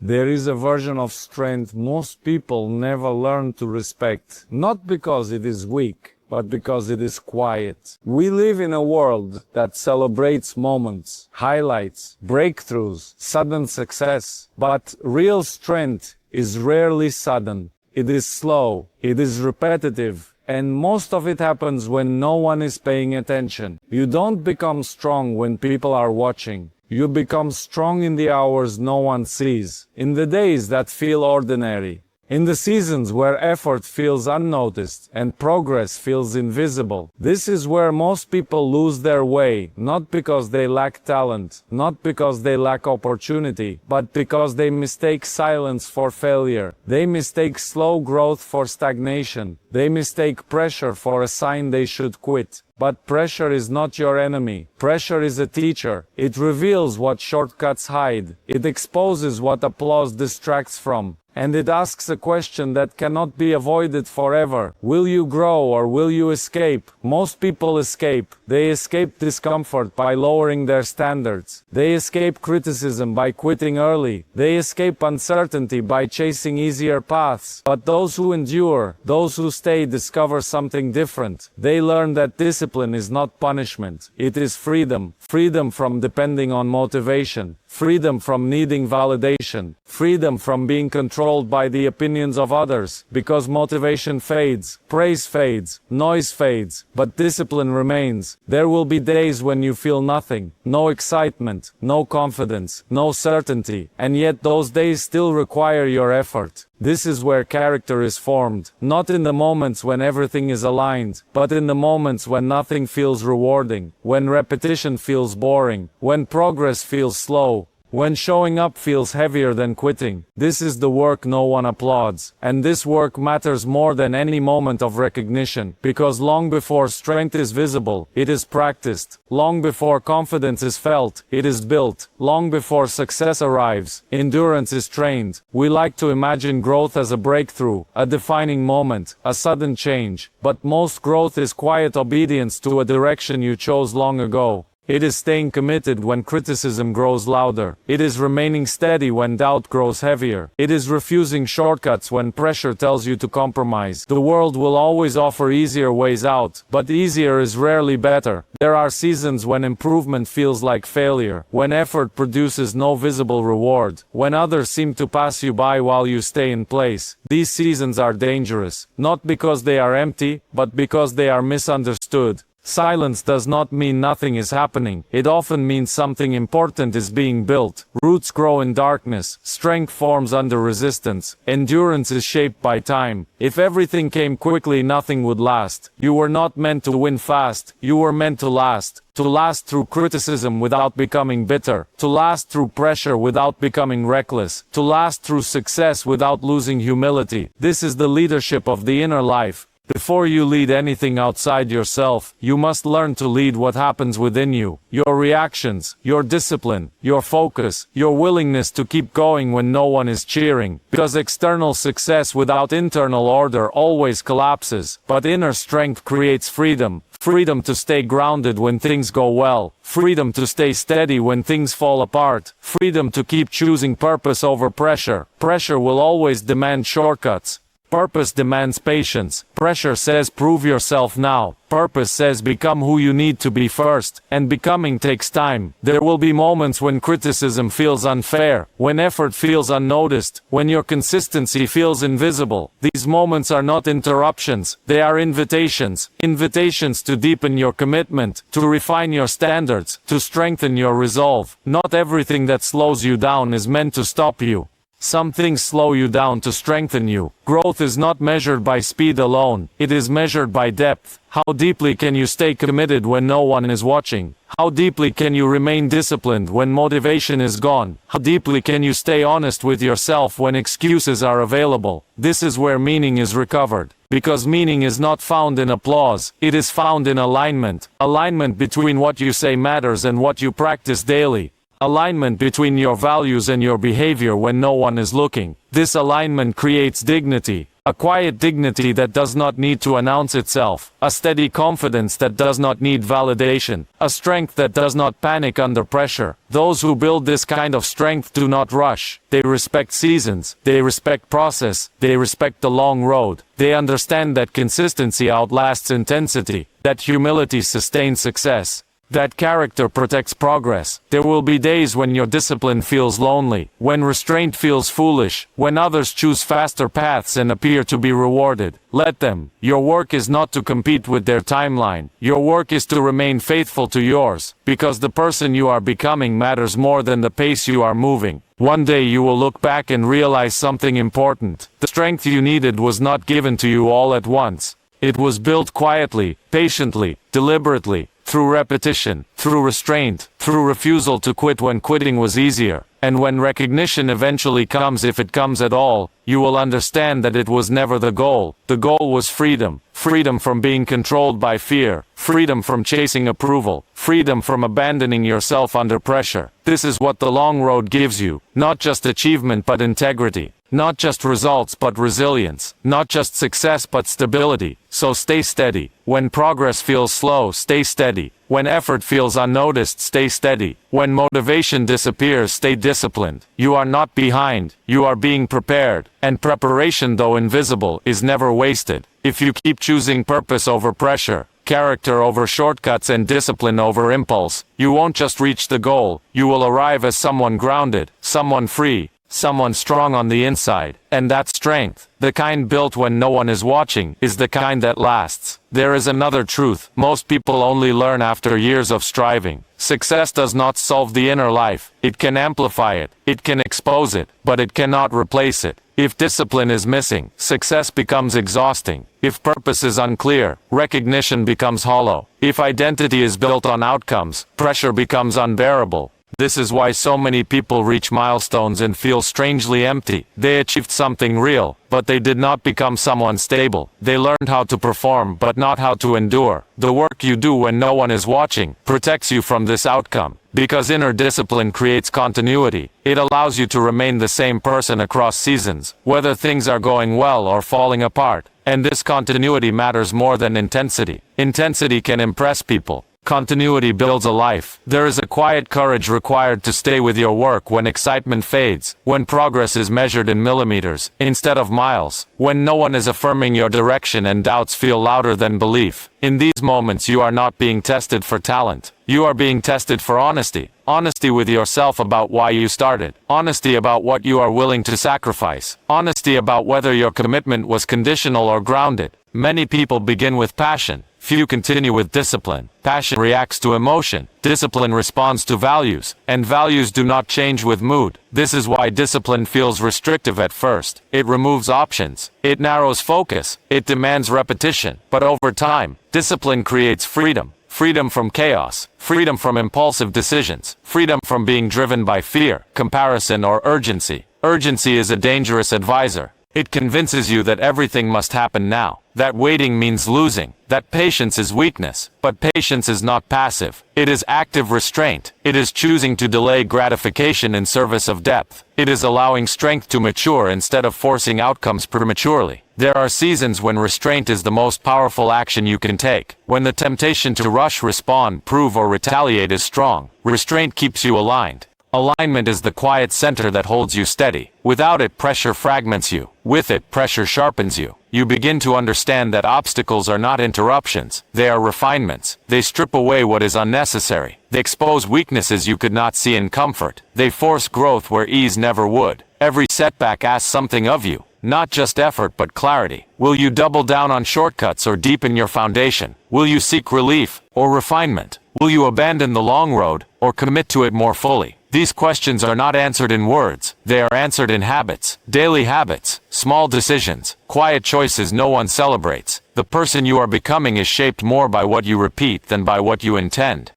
There is a version of strength most people never learn to respect, not because it is weak, but because it is quiet. We live in a world that celebrates moments, highlights, breakthroughs, sudden success, but real strength is rarely sudden. It is slow, it is repetitive, and most of it happens when no one is paying attention. You don't become strong when people are watching. You become strong in the hours no one sees, in the days that feel ordinary, in the seasons where effort feels unnoticed and progress feels invisible. This is where most people lose their way, not because they lack talent, not because they lack opportunity, but because they mistake silence for failure. They mistake slow growth for stagnation. They mistake pressure for a sign they should quit. But pressure is not your enemy. Pressure is a teacher. It reveals what shortcuts hide. It exposes what applause distracts from. And it asks a question that cannot be avoided forever. Will you grow or will you escape? Most people escape. They escape discomfort by lowering their standards. They escape criticism by quitting early. They escape uncertainty by chasing easier paths. But those who endure, those who stay, discover something different. They learn that discipline is not punishment. It is freedom. Freedom from depending on motivation. Freedom from needing validation. Freedom from being controlled by the opinions of others. Because motivation fades, praise fades, noise fades, but discipline remains. There will be days when you feel nothing, no excitement, no confidence, no certainty, and yet those days still require your effort. This is where character is formed, not in the moments when everything is aligned, but in the moments when nothing feels rewarding, when repetition feels boring, when progress feels slow, when showing up feels heavier than quitting. This is the work no one applauds, and this work matters more than any moment of recognition, because long before strength is visible, it is practiced. Long before confidence is felt, it is built. Long before success arrives, endurance is trained. We like to imagine growth as a breakthrough, a defining moment, a sudden change, but most growth is quiet obedience to a direction you chose long ago. It is staying committed when criticism grows louder. It is remaining steady when doubt grows heavier. It is refusing shortcuts when pressure tells you to compromise. The world will always offer easier ways out, but easier is rarely better. There are seasons when improvement feels like failure, when effort produces no visible reward, when others seem to pass you by while you stay in place. These seasons are dangerous, not because they are empty, but because they are misunderstood. Silence does not mean nothing is happening. It often means something important is being built. Roots grow in darkness. Strength forms under resistance. Endurance is shaped by time. If everything came quickly, nothing would last. You were not meant to win fast. You were meant to last. To last through criticism without becoming bitter. To last through pressure without becoming reckless. To last through success without losing humility. This is the leadership of the inner life. Before you lead anything outside yourself, you must learn to lead what happens within you. Your reactions, your discipline, your focus, your willingness to keep going when no one is cheering. Because external success without internal order always collapses, but inner strength creates freedom. Freedom to stay grounded when things go well. Freedom to stay steady when things fall apart. Freedom to keep choosing purpose over pressure. Pressure will always demand shortcuts. Purpose demands patience. Pressure says prove yourself now. Purpose says become who you need to be first, and becoming takes time. There will be moments when criticism feels unfair, when effort feels unnoticed, when your consistency feels invisible. These moments are not interruptions, they are invitations. Invitations to deepen your commitment, to refine your standards, to strengthen your resolve. Not everything that slows you down is meant to stop you. Some things slow you down to strengthen you. Growth is not measured by speed alone, it is measured by depth. How deeply can you stay committed when no one is watching? How deeply can you remain disciplined when motivation is gone? How deeply can you stay honest with yourself when excuses are available? This is where meaning is recovered. Because meaning is not found in applause, it is found in alignment. Alignment between what you say matters and what you practice daily. Alignment between your values and your behavior when no one is looking. This alignment creates dignity. A quiet dignity that does not need to announce itself, a steady confidence that does not need validation, a strength that does not panic under pressure. Those who build this kind of strength do not rush. They respect seasons, they respect process, they respect the long road. They understand that consistency outlasts intensity, that humility sustains success, that character protects progress. There will be days when your discipline feels lonely, when restraint feels foolish, when others choose faster paths and appear to be rewarded. Let them. Your work is not to compete with their timeline. Your work is to remain faithful to yours, because the person you are becoming matters more than the pace you are moving. One day you will look back and realize something important. The strength you needed was not given to you all at once. It was built quietly, patiently, deliberately, through repetition, through restraint, through refusal to quit when quitting was easier. And when recognition eventually comes, if it comes at all, you will understand that it was never the goal. The goal was freedom. Freedom from being controlled by fear. Freedom from chasing approval. Freedom from abandoning yourself under pressure. This is what the long road gives you. Not just achievement but integrity. Not just results but resilience. Not just success but stability. So stay steady. When progress feels slow, stay steady. When effort feels unnoticed, stay steady. When motivation disappears, stay disciplined. You are not behind, you are being prepared. And preparation, though invisible, is never wasted. If you keep choosing purpose over pressure, character over shortcuts, and discipline over impulse, you won't just reach the goal, you will arrive as someone grounded, someone free, someone strong on the inside. And that strength, the kind built when no one is watching, is the kind that lasts. There is another truth. Most people only learn after years of striving. Success does not solve the inner life. It can amplify it. It can expose it, but it cannot replace it. If discipline is missing, success becomes exhausting. If purpose is unclear, recognition becomes hollow. If identity is built on outcomes, pressure becomes unbearable. This is why so many people reach milestones and feel strangely empty. They achieved something real, but they did not become someone stable. They learned how to perform, but not how to endure. The work you do when no one is watching protects you from this outcome. Because inner discipline creates continuity. It allows you to remain the same person across seasons, whether things are going well or falling apart. And this continuity matters more than intensity. Intensity can impress people. Continuity builds a life. There is a quiet courage required to stay with your work when excitement fades, when progress is measured in millimeters instead of miles, when no one is affirming your direction and doubts feel louder than belief. In these moments you are not being tested for talent. You are being tested for honesty. Honesty with yourself about why you started. Honesty about what you are willing to sacrifice. Honesty about whether your commitment was conditional or grounded. Many people begin with passion. Few continue with discipline. Passion reacts to emotion. Discipline responds to values. And values do not change with mood. This is why discipline feels restrictive at first. It removes options. It narrows focus. It demands repetition. But over time, discipline creates freedom. Freedom from chaos. Freedom from impulsive decisions. Freedom from being driven by fear, comparison, or urgency. Urgency is a dangerous advisor. It convinces you that everything must happen now, that waiting means losing, that patience is weakness. But patience is not passive. It is active restraint. It is choosing to delay gratification in service of depth. It is allowing strength to mature instead of forcing outcomes prematurely. There are seasons when restraint is the most powerful action you can take. When the temptation to rush, respond, prove, or retaliate is strong, restraint keeps you aligned. Alignment is the quiet center that holds you steady. Without it, pressure fragments you. With it, pressure sharpens you. You begin to understand that obstacles are not interruptions. They are refinements. They strip away what is unnecessary. They expose weaknesses you could not see in comfort. They force growth where ease never would. Every setback asks something of you. Not just effort but clarity. Will you double down on shortcuts or deepen your foundation? Will you seek relief or refinement? Will you abandon the long road or commit to it more fully? These questions are not answered in words. They are answered in habits. Daily habits. Small decisions. Quiet choices no one celebrates. The person you are becoming is shaped more by what you repeat than by what you intend.